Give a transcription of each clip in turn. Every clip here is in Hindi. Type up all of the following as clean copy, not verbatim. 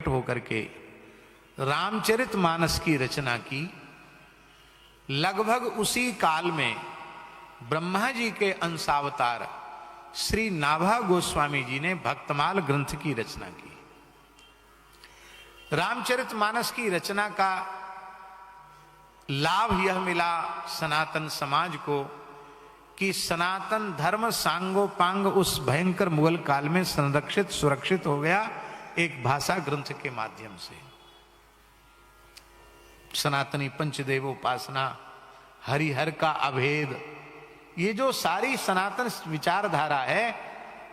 होकर के रामचरितमानस की रचना की। लगभग उसी काल में ब्रह्मा जी के अंशावतार श्री नाभा गोस्वामी जी ने भक्तमाल ग्रंथ की रचना की। रामचरितमानस की रचना का लाभ यह मिला सनातन समाज को कि सनातन धर्म सांगोपांग उस भयंकर मुगल काल में संरक्षित सुरक्षित हो गया एक भाषा ग्रंथ के माध्यम से। सनातनी पंचदेव उपासना, हरिहर का अभेद, ये जो सारी सनातन विचारधारा है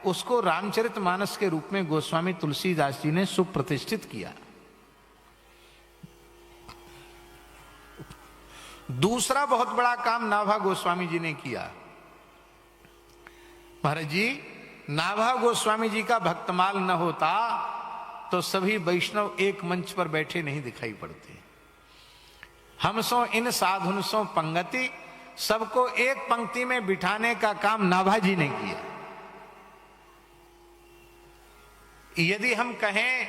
उसको रामचरितमानस के रूप में गोस्वामी तुलसीदास जी ने सुप्रतिष्ठित किया। दूसरा बहुत बड़ा काम नाभा गोस्वामी जी ने किया। महाराज जी, नाभा गोस्वामी जी का भक्तमाल न होता तो सभी वैष्णव एक मंच पर बैठे नहीं दिखाई पड़ते। हम सो इन साधुन सो पंगति, सबको एक पंक्ति में बिठाने का काम नाभा जी ने किया। यदि हम कहें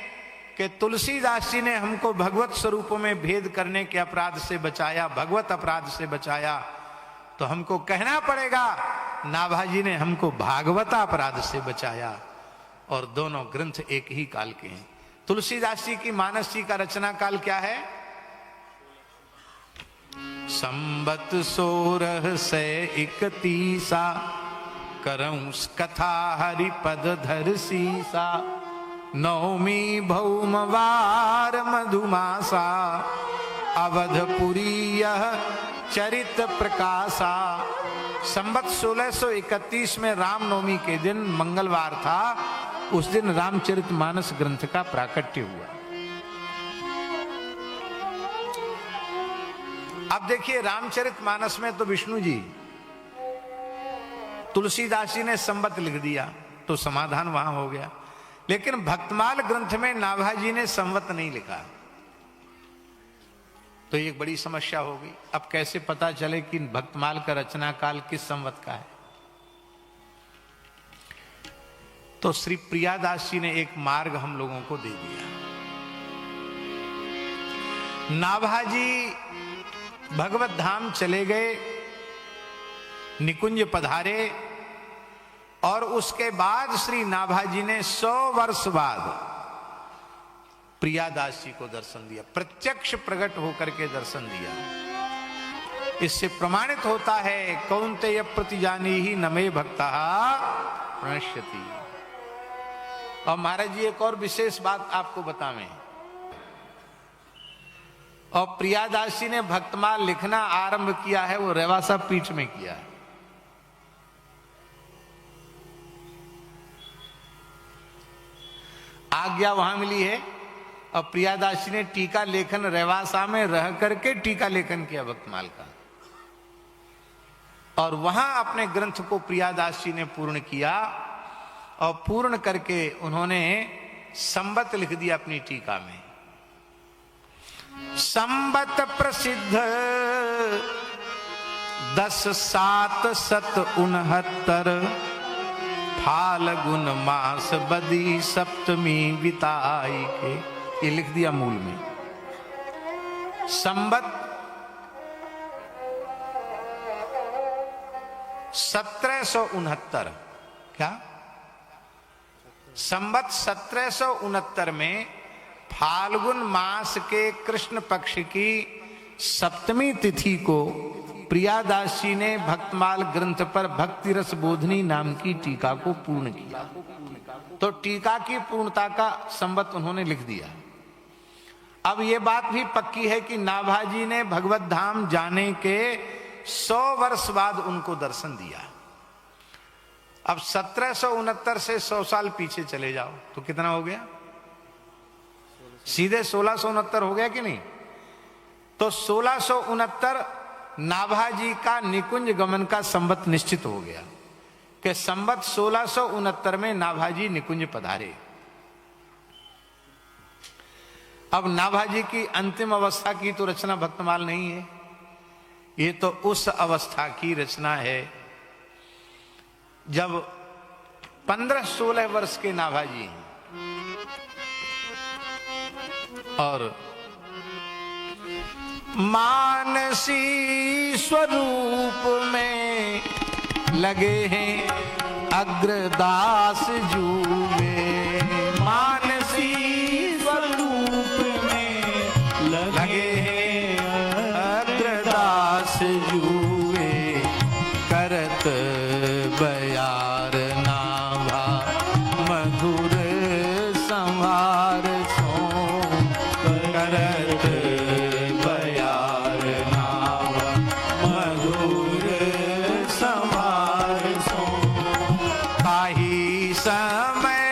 कि तुलसीदास जी ने हमको भगवत स्वरूपों में भेद करने के अपराध से बचाया, भगवत अपराध से बचाया, तो हमको कहना पड़ेगा नाभा जी ने हमको भागवता अपराध से बचाया। और दोनों ग्रंथ एक ही काल के हैं। तुलसीदास जी की मानस जी का रचना काल क्या है? संबत 1631 करऊं कथा हरिपद धर सीसा, नवमी भौमवार मधुमासा, अवधपुरी यह चरित प्रकाशा। संबत 1631 में रामनवमी के दिन मंगलवार था, उस दिन रामचरितमानस ग्रंथ का प्राकट्य हुआ। अब देखिए, रामचरितमानस में तो विष्णु जी, तुलसीदास जी ने संबत लिख दिया तो समाधान वहां हो गया, लेकिन भक्तमाल ग्रंथ में नाभा जी ने संवत नहीं लिखा, तो एक बड़ी समस्या होगी। अब कैसे पता चले कि भक्तमाल का रचना काल किस संवत का है? तो श्री प्रियादास जी ने एक मार्ग हम लोगों को दे दिया। नाभा जी भगवत धाम चले गए, निकुंज पधारे, और उसके बाद श्री नाभा जी ने 100 वर्ष बाद प्रियादास जी को दर्शन दिया, प्रत्यक्ष प्रकट होकर के दर्शन दिया। इससे प्रमाणित होता है कौन्तेय प्रतिजानी ही नमे भक्ता प्रणश्यति। और महाराज जी एक और विशेष बात आपको बतावें, और प्रियादास जी ने भक्तमाल लिखना आरंभ किया है वो रेवासा पीठ में किया है। आज्ञा वहां मिली है, और प्रियादास जी ने टीका लेखन रेवासा में रह करके टीका लेखन किया भक्तमाल का, और वहां अपने ग्रंथ को प्रियादास जी ने पूर्ण किया, और पूर्ण करके उन्होंने संबत लिख दिया अपनी टीका में। संबत प्रसिद्ध 10,769 फाल्गुन मास बदी सप्तमी बिताई के, ये लिख दिया मूल में। संबत 1769, क्या संबत 1769 में फाल्गुन मास के कृष्ण पक्ष की सप्तमी तिथि को प्रियादास जी ने भक्तमाल ग्रंथ पर भक्ति रस बोधनी नाम की टीका को पूर्ण किया। तो टीका की पूर्णता का संबत उन्होंने लिख दिया। अब यह बात भी पक्की है कि नाभा जी ने भगवत धाम जाने के 100 वर्ष बाद उनको दर्शन दिया। अब 1769 से 100 साल पीछे चले जाओ तो कितना हो गया? सीधे 1669 हो गया कि नहीं? तो 1669 नाभा जी का निकुंज गमन का संबत निश्चित हो गया कि संबत 1669 में नाभा जी निकुंज पधारे। अब नाभा जी की अंतिम अवस्था की तो रचना भक्तमाल नहीं है, ये तो उस अवस्था की रचना है जब 15-16 वर्ष के नाभा जी हैं। और मानसी स्वरूप में लगे हैं अग्रदास जुए। मानसी स्वरूप में लगे हैं अग्रदास जुए। करत बयार नाभा मधुर संहार सो। करत बयार नाभा मधुर संहार सो। काही समय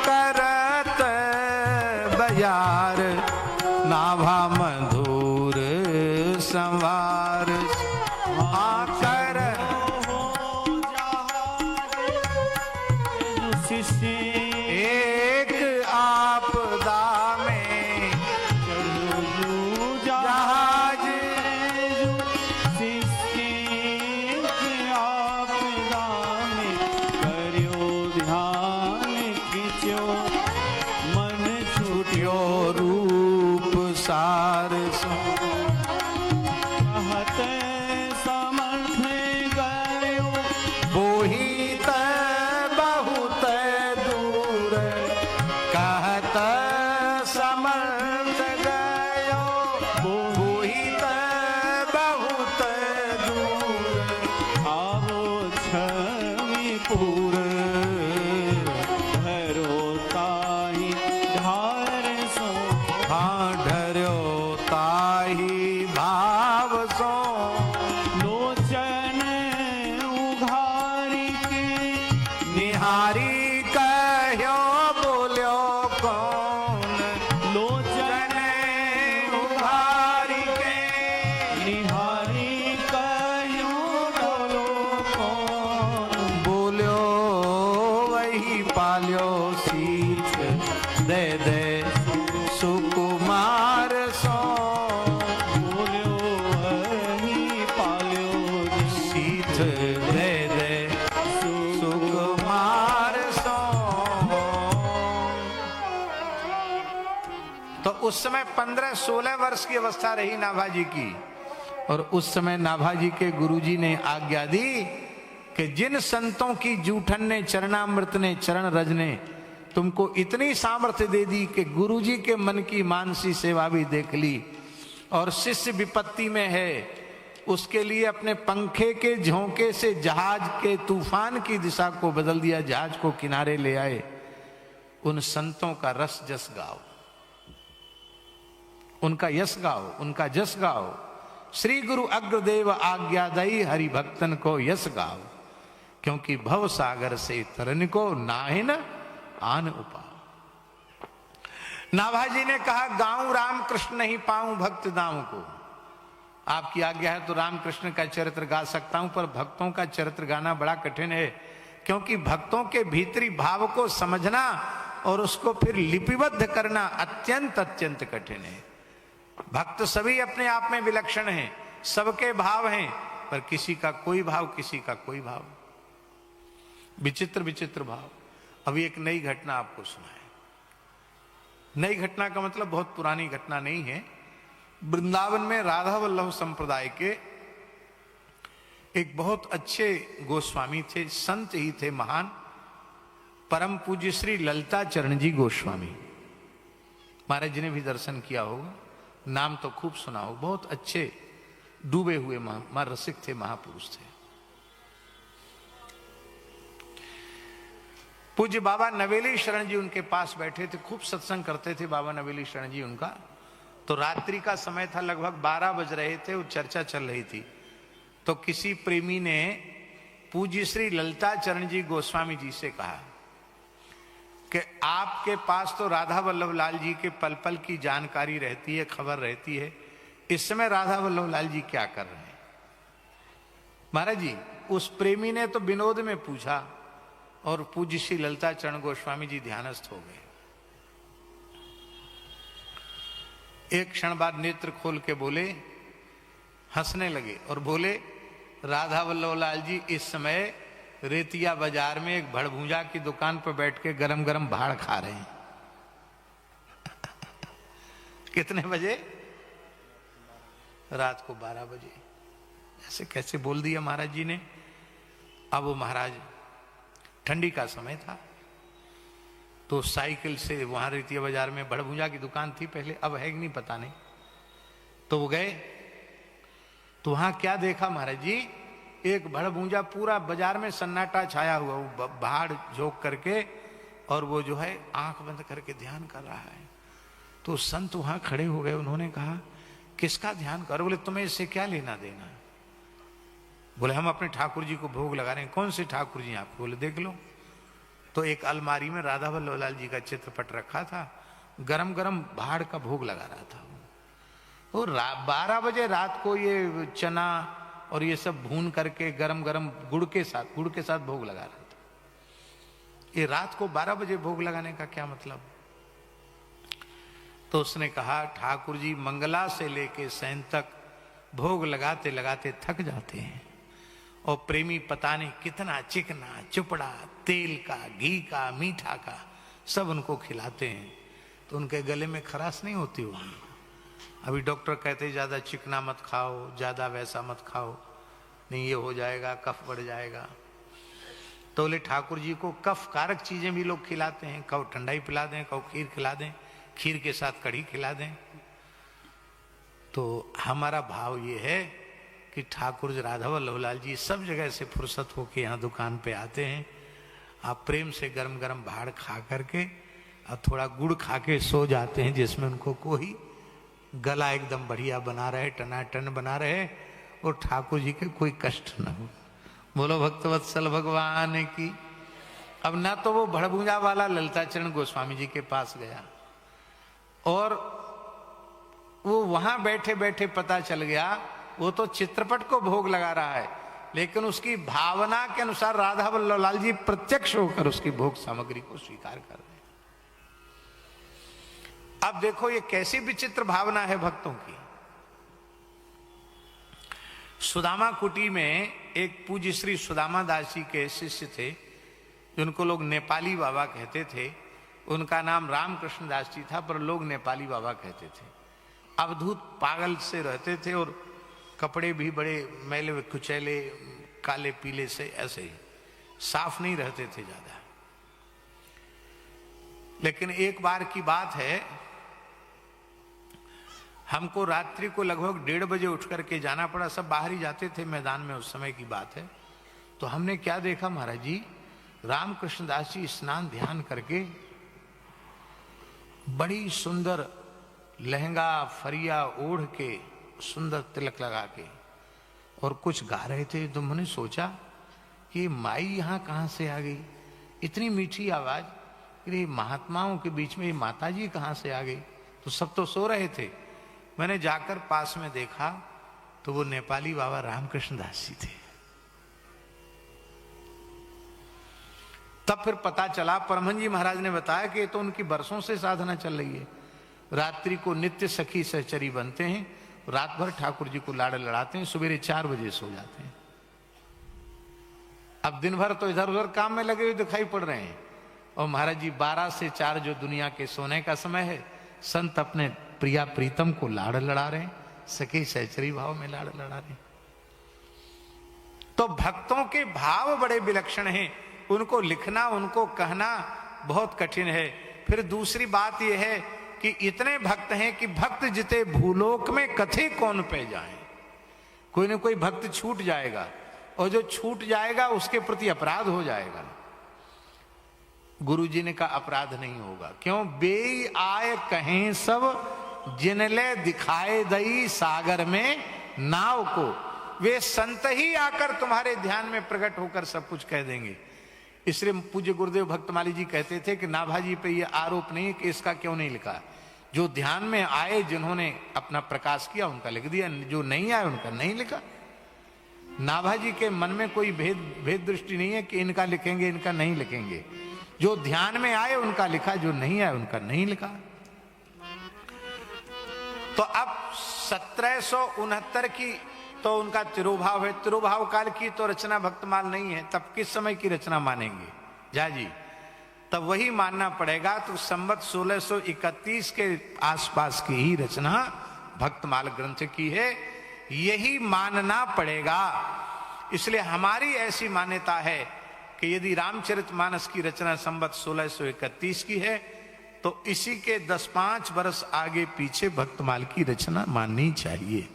करत बयार नाभा मधुर संवार। कर एक आपदा में जहाज आपदा में करियो ध्यान खींचो मन छूटियो रूप सार सो। कहत समर्थ गयो बोही त बहुत दूर। कहत समर्थ गयो बोही त बहुत दूर। आवो छवीपुर धरो ताहि धार सो। हाँ ढर्यो ताही भाव सो। लोचन उघारी के निहारी कह्यो बोल्यो कौन। लोचन उघारी के निहारी कयो बोलो कौन। बोल्यो वही पाल्यो सीत दे दे सुकुमार सो। बोल्यो वही पाल्यो सीत दे दे सुकुमार सो। तो उस समय 15-16 वर्ष की अवस्था रही नाभाजी की। और उस समय नाभाजी के गुरुजी ने आज्ञा दी कि जिन संतों की जूठन ने चरणामृत ने चरण रज ने तुमको इतनी सामर्थ्य दे दी कि गुरुजी के मन की मानसी सेवा भी देख ली और शिष्य विपत्ति में है, उसके लिए अपने पंखे के झोंके से जहाज के तूफान की दिशा को बदल दिया, जहाज को किनारे ले आए। उन संतों का रस जस गाओ, उनका यश गाओ, उनका जस गाओ। श्री गुरु अग्रदेव आज्ञा दई हरि भक्तन को यश गाओ। क्योंकि भव सागर से तरन को नाहि न आन उपाय। नाभाजी ने कहा गाऊं राम कृष्ण नहीं पाऊं भक्त दाऊं को। आपकी आज्ञा है तो राम कृष्ण का चरित्र गा सकता हूं, पर भक्तों का चरित्र गाना बड़ा कठिन है। क्योंकि भक्तों के भीतरी भाव को समझना और उसको फिर लिपिबद्ध करना अत्यंत अत्यंत कठिन है। भक्त सभी अपने आप में विलक्षण हैं, सबके भाव हैं, पर किसी का कोई भाव, किसी का कोई भाव, विचित्र विचित्र भाव। अभी एक नई घटना आपको सुनाए। नई घटना का मतलब बहुत पुरानी घटना नहीं है। वृंदावन में राधा वल्लभ संप्रदाय के एक बहुत अच्छे गोस्वामी थे, संत ही थे महान, परम पूज्य श्री ललिता चरण जी गोस्वामी। महाराज जी ने भी दर्शन किया होगा, नाम तो खूब सुना हो। बहुत अच्छे डूबे हुए रसिक थे, महापुरुष थे। पूज्य बाबा नवेली शरण जी उनके पास बैठे थे, खूब सत्संग करते थे बाबा नवेली शरण जी उनका। तो रात्रि का समय था, लगभग 12 बज रहे थे, वो चर्चा चल रही थी। तो किसी प्रेमी ने पूज्य श्री ललिता चरण जी गोस्वामी जी से कहा कि आपके पास तो राधा वल्लभ लाल जी के पल पल की जानकारी रहती है, खबर रहती है, इस समय राधा वल्लभ लाल जी क्या कर रहे हैं? महाराज जी, उस प्रेमी ने तो विनोद में पूछा और पूज्य श्री ललिता चरण गोस्वामी जी ध्यानस्थ हो गए। एक क्षण बाद नेत्र खोल के बोले, हंसने लगे और बोले, राधा वल्लभ लाल जी इस समय रेतिया बाजार में एक भड़भूजा की दुकान पर बैठ के गरम गरम भाड़ खा रहे हैं। कितने बजे? रात को 12 बजे। ऐसे कैसे बोल दिया महाराज जी ने। अब वो महाराज, ठंडी का समय था, तो साइकिल से वहां रेतिया बाजार में भड़भूजा की दुकान थी पहले, अब है कि नहीं पता नहीं, तो वो गए। तो वहां क्या देखा महाराज जी, एक भड़भूजा, पूरा बाजार में सन्नाटा छाया हुआ, वो भाड़ झोंक करके और वो जो है आंख बंद करके ध्यान कर रहा है। तो संत वहां खड़े हो गए, उन्होंने कहा किसका ध्यान करो? बोले तुम्हें इससे क्या लेना देना? बोले हम अपने ठाकुर जी को भोग लगा रहे हैं। कौन से ठाकुर जी आपको? बोले देख लो। तो एक अलमारी में राधा वल्लभ लाल जी का चित्रपट रखा था, गरम गरम भाड़ का भोग लगा रहा था। तो 12 बजे रात को ये चना और ये सब भून करके गरम गरम गुड़ के साथ भोग लगा रहा था। ये रात को 12 बजे भोग लगाने का क्या मतलब? तो उसने कहा ठाकुर जी मंगला से लेके सैन तक भोग लगाते लगाते थक जाते हैं, और प्रेमी पता नहीं कितना चिकना चुपड़ा तेल का, घी का, मीठा का सब उनको खिलाते हैं, तो उनके गले में खराश नहीं होती होगी। अभी डॉक्टर कहते हैं ज्यादा चिकना मत खाओ, ज्यादा वैसा मत खाओ, नहीं ये हो जाएगा, कफ बढ़ जाएगा। तो बोले ठाकुर जी को कफ कारक चीजें भी लोग खिलाते हैं, कहो ठंडाई पिला दें, कहो खीर खिला दें, खीर के साथ कढ़ी खिला दें। तो हमारा भाव ये है कि ठाकुर राधा वल्लभ लाल जी सब जगह से फुर्सत होके यहाँ दुकान पे आते हैं। आप प्रेम से गरम गरम भाड़ खा करके और थोड़ा गुड़ खा के सो जाते हैं, जिसमें उनको कोई गला एकदम बढ़िया बना रहे, टनाटन बना रहे, और ठाकुर जी के कोई कष्ट न हो। बोलो भक्तवत्सल भगवान की। अब ना तो वो भड़भूजा वाला ललिताचरण गोस्वामी जी के पास गया, और वो वहां बैठे बैठे पता चल गया वो तो चित्रपट को भोग लगा रहा है, लेकिन उसकी भावना के अनुसार राधा वल्लभ लाल जी प्रत्यक्ष होकर उसकी भोग सामग्री को स्वीकार कर रहे हैं। अब देखो ये कैसी विचित्र भावना है भक्तों की। सुदामा कुटी में एक पूज्य श्री सुदामा दास जी के शिष्य थे, जिनको लोग नेपाली बाबा कहते थे। उनका नाम रामकृष्ण दास जी था, पर लोग नेपाली बाबा कहते थे। अवधूत पागल से रहते थे, और कपड़े भी बड़े मैले कुचैले काले पीले से, ऐसे ही साफ नहीं रहते थे ज्यादा। लेकिन एक बार की बात है, हमको रात्रि को लगभग 1:30 बजे उठ करके जाना पड़ा। सब बाहर ही जाते थे मैदान में, उस समय की बात है। तो हमने क्या देखा महाराज जी, रामकृष्ण दास जी स्नान ध्यान करके बड़ी सुंदर लहंगा फरिया ओढ़ के, सुंदर तिलक लगा के, और कुछ गा रहे थे। तो मैंने सोचा कि माई यहाँ कहाँ से आ गई, इतनी मीठी आवाज, ये महात्माओं के बीच में ये माता जी कहाँ से आ गई? तो सब तो सो रहे थे। मैंने जाकर पास में देखा तो वो नेपाली बाबा रामकृष्ण दास जी थे। तब फिर पता चला, परमहंस जी महाराज ने बताया कि ये तो उनकी बरसों से साधना चल रही है। रात्रि को नित्य सखी सहचरी बनते हैं, रात भर ठाकुर जी को लाड़ लड़ाते हैं, सवेरे 4 बजे सो जाते हैं। अब दिन भर तो इधर उधर काम में लगे हुए दिखाई पड़ रहे हैं, और महाराज जी 12 से 4 जो दुनिया के सोने का समय है, संत अपने प्रिया प्रीतम को लाड़ लड़ा रहे हैं, सखी सहचरी भाव में लाड़ लड़ा रहे हैं। तो भक्तों के भाव बड़े विलक्षण हैं, उनको लिखना, उनको कहना बहुत कठिन है। फिर दूसरी बात यह है कि इतने भक्त हैं कि भक्त जिते भूलोक में कथे कौन पे जाए। कोई न कोई भक्त छूट जाएगा, और जो छूट जाएगा उसके प्रति अपराध हो जाएगा। गुरुजी ने कहा अपराध नहीं होगा। क्यों? बेई आए कहें सब जिनले दिखाए दई सागर में नाव को। वे संत ही आकर तुम्हारे ध्यान में प्रकट होकर सब कुछ कह देंगे। इसलिए पूज्य गुरुदेव भक्तमाली जी कहते थे कि नाभाजी पे ये आरोप नहीं कि इसका क्यों नहीं लिखा। जो ध्यान में आए, जिन्होंने अपना प्रकाश किया, उनका लिख दिया, जो नहीं आए उनका नहीं लिखा। नाभाजी के मन में कोई भेद दृष्टि नहीं है कि इनका लिखेंगे इनका नहीं लिखेंगे। जो ध्यान में आए उनका लिखा, जो नहीं आए उनका नहीं लिखा। तो अब 1769 की तो उनका तिरुभाव है। तिरुभाव काल की तो रचना भक्तमाल नहीं है, तब किस समय की रचना मानेंगे जा जी? तब वही मानना पड़ेगा। तो संवत 1631 के आसपास की ही रचना भक्तमाल ग्रंथ की है, यही मानना पड़ेगा। इसलिए हमारी ऐसी मान्यता है कि यदि रामचरितमानस की रचना संवत 1631 की है तो इसी के 10-5 वर्ष आगे पीछे भक्तमाल की रचना माननी चाहिए।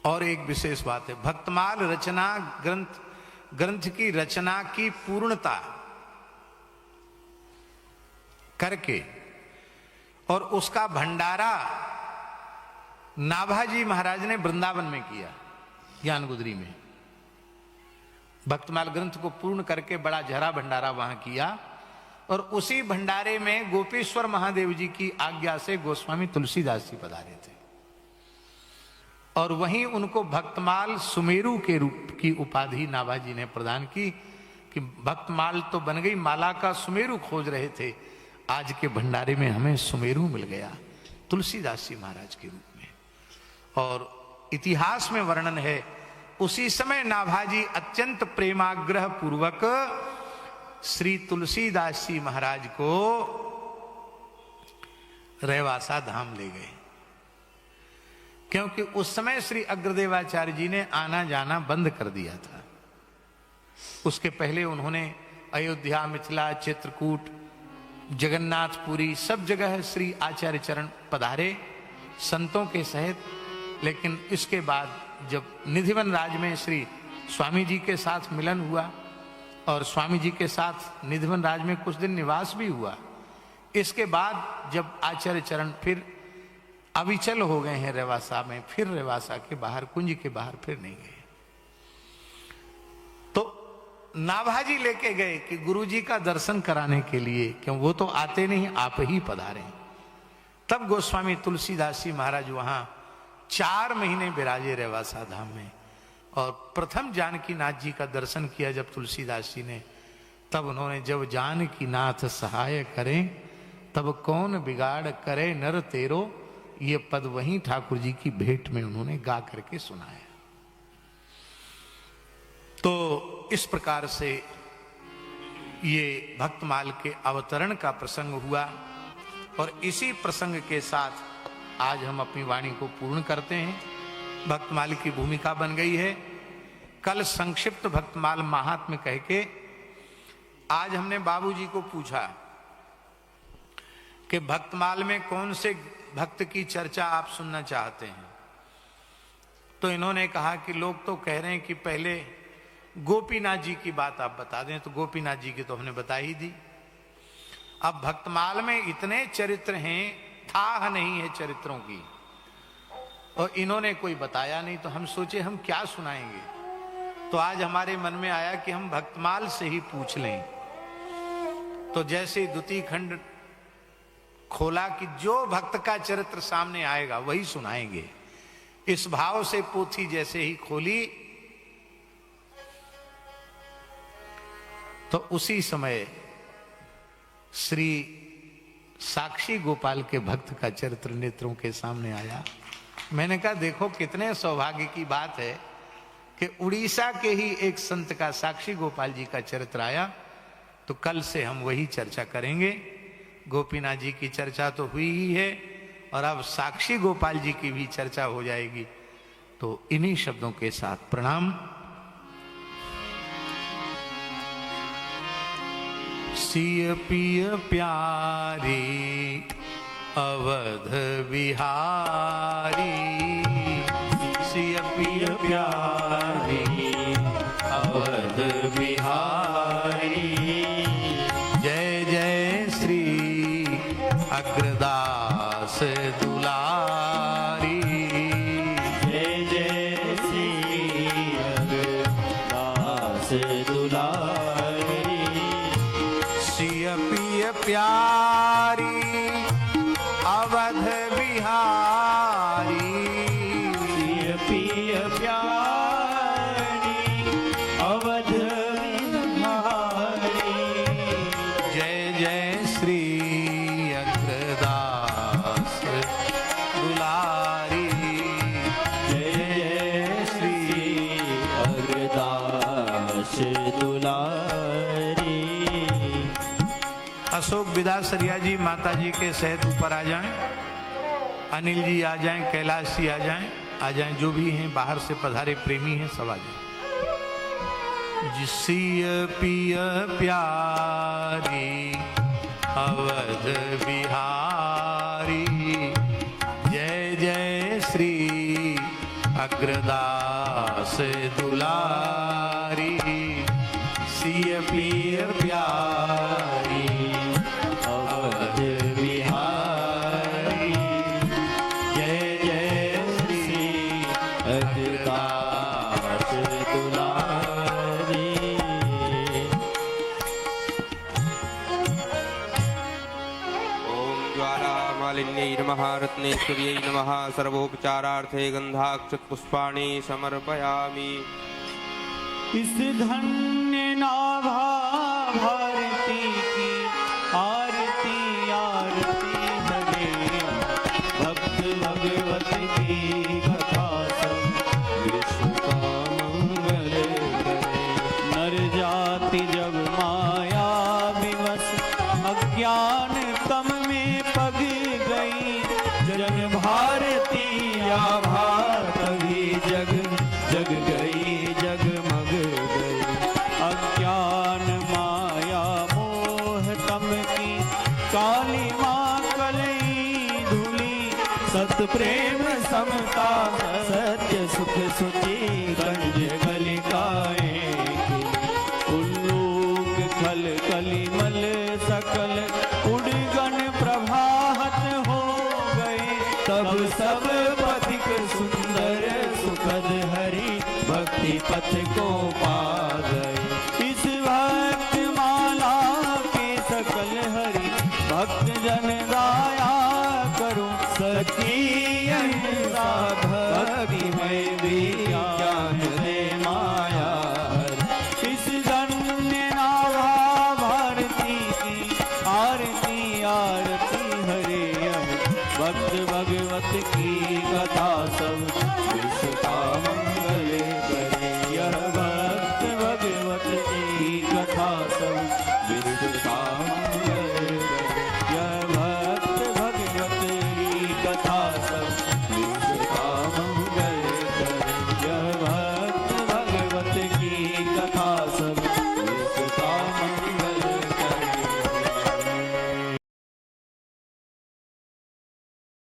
और एक विशेष बात है, भक्तमाल रचना ग्रंथ की रचना की पूर्णता करके और उसका भंडारा नाभाजी महाराज ने वृंदावन में किया, ज्ञानगुदरी में। भक्तमाल ग्रंथ को पूर्ण करके बड़ा जहरा भंडारा वहां किया और उसी भंडारे में गोपेश्वर महादेव जी की आज्ञा से गोस्वामी तुलसीदास जी पधारे थे और वहीं उनको भक्तमाल सुमेरु के रूप की उपाधि नाभाजी ने प्रदान की कि भक्तमाल तो बन गई, माला का सुमेरु खोज रहे थे, आज के भंडारे में हमें सुमेरु मिल गया तुलसीदास जी महाराज के रूप में। और इतिहास में वर्णन है, उसी समय नाभाजी अत्यंत प्रेमाग्रह पूर्वक श्री तुलसीदास जी महाराज को रेवासा धाम ले गए, क्योंकि उस समय श्री अग्रदेवाचार्य जी ने आना जाना बंद कर दिया था। उसके पहले उन्होंने अयोध्या, मिथिला, चित्रकूट, जगन्नाथपुरी सब जगह श्री आचार्य चरण पधारे संतों के सहित। लेकिन इसके बाद जब निधिवन राज में श्री स्वामी जी के साथ मिलन हुआ और स्वामी जी के साथ निधिवन राज में कुछ दिन निवास भी हुआ, इसके बाद जब आचार्य चरण फिर अविचल हो गए हैं रेवासा में, फिर रेवासा के बाहर, कुंज के बाहर फिर नहीं गए। तो नाभाजी लेके गए कि गुरुजी का दर्शन कराने के लिए, क्यों वो तो आते नहीं, आप ही पधारे। तब गोस्वामी तुलसीदास जी महाराज वहां 4 महीने विराजे रेवासा धाम में और प्रथम जानकी नाथ जी का दर्शन किया जब तुलसीदास जी ने, तब उन्होंने जब जानकी नाथ सहाय करें तब कौन बिगाड़ करे नर तेरो, ये पद वहीं ठाकुर जी की भेंट में उन्होंने गा करके सुनाया। तो इस प्रकार से ये भक्तमाल के अवतरण का प्रसंग हुआ और इसी प्रसंग के साथ आज हम अपनी वाणी को पूर्ण करते हैं। भक्तमाल की भूमिका बन गई है। कल संक्षिप्त भक्तमाल महात्म्य कह के आज हमने बाबूजी को पूछा कि भक्तमाल में कौन से भक्त की चर्चा आप सुनना चाहते हैं, तो इन्होंने कहा कि लोग तो कह रहे हैं कि पहले गोपीनाथ जी की बात आप बता दें, तो गोपीनाथ जी की तो हमने बता ही दी। अब भक्तमाल में इतने चरित्र हैं, था नहीं है चरित्रों की, और इन्होंने कोई बताया नहीं, तो हम सोचे हम क्या सुनाएंगे। तो आज हमारे मन में आया कि हम भक्तमाल से ही पूछ लें। तो जैसे द्वितीय खंड खोला कि जो भक्त का चरित्र सामने आएगा वही सुनाएंगे, इस भाव से पोथी जैसे ही खोली तो उसी समय श्री साक्षी गोपाल के भक्त का चरित्र नेत्रों के सामने आया। मैंने कहा देखो कितने सौभाग्य की बात है कि उड़ीसा के ही एक संत का साक्षी गोपाल जी का चरित्र आया। तो कल से हम वही चर्चा करेंगे। गोपीनाथ जी की चर्चा तो हुई ही है और अब साक्षी गोपाल जी की भी चर्चा हो जाएगी। तो इन्हीं शब्दों के साथ प्रणाम। सिय पिय प्यारी अवध बिहारी, सिय पिय प्यारी अवध बिहारी, जय जय श्री अग्रदास दुलारी, जय जय श्री अग्रदास दुलारी, सिय पिय प्यारी अवध बिहारी, सिय पिय प्यारी अवध बिहारी, जय जय श्री अग्रदास दुलारी, जय अशोक विदासरिया जी माता जी के सहित ऊपर आ जाएं, अनिल जी आ जाएं, कैलाश जी आ जाएं, जो भी हैं बाहर से पधारे प्रेमी हैं सब आ जाएं। जिसिय पिय प्यारी अवध बिहारी, जय जय श्री अग्रदास दुलारी। सिय पिय प्यारी अवध बिहारी, जय जय श्री अग्रदास दुलारी। ओम ज्वाला मालिन्यै नमः रत्नेश्वर्यै नमः सर्वोपचारार्थे गंधाक्षत पुष्पाणि समर्पयामि। इस धन्य नाभा भारती की आरती आरती हरे, भक्त भगवत की कथा सब विश्व का मंगल करे। नर जाति जब माया विवश अज्ञान तम में पग गई, जग भारती आभा तभी जग जग गई जगमग गई। अज्ञान माया मोह तम की काली माँ कलई धूली, सत प्रेम समता सत्य सुख सुचि गंज गलिकाए। उल्लूक खल कलिमल सकल उड़गन प्रभात हो गए, तब सब पथिक सुंदर सुखद हरि भक्ति पथ को पा गए। इस भक्त माला के सकल हरि भक्त जन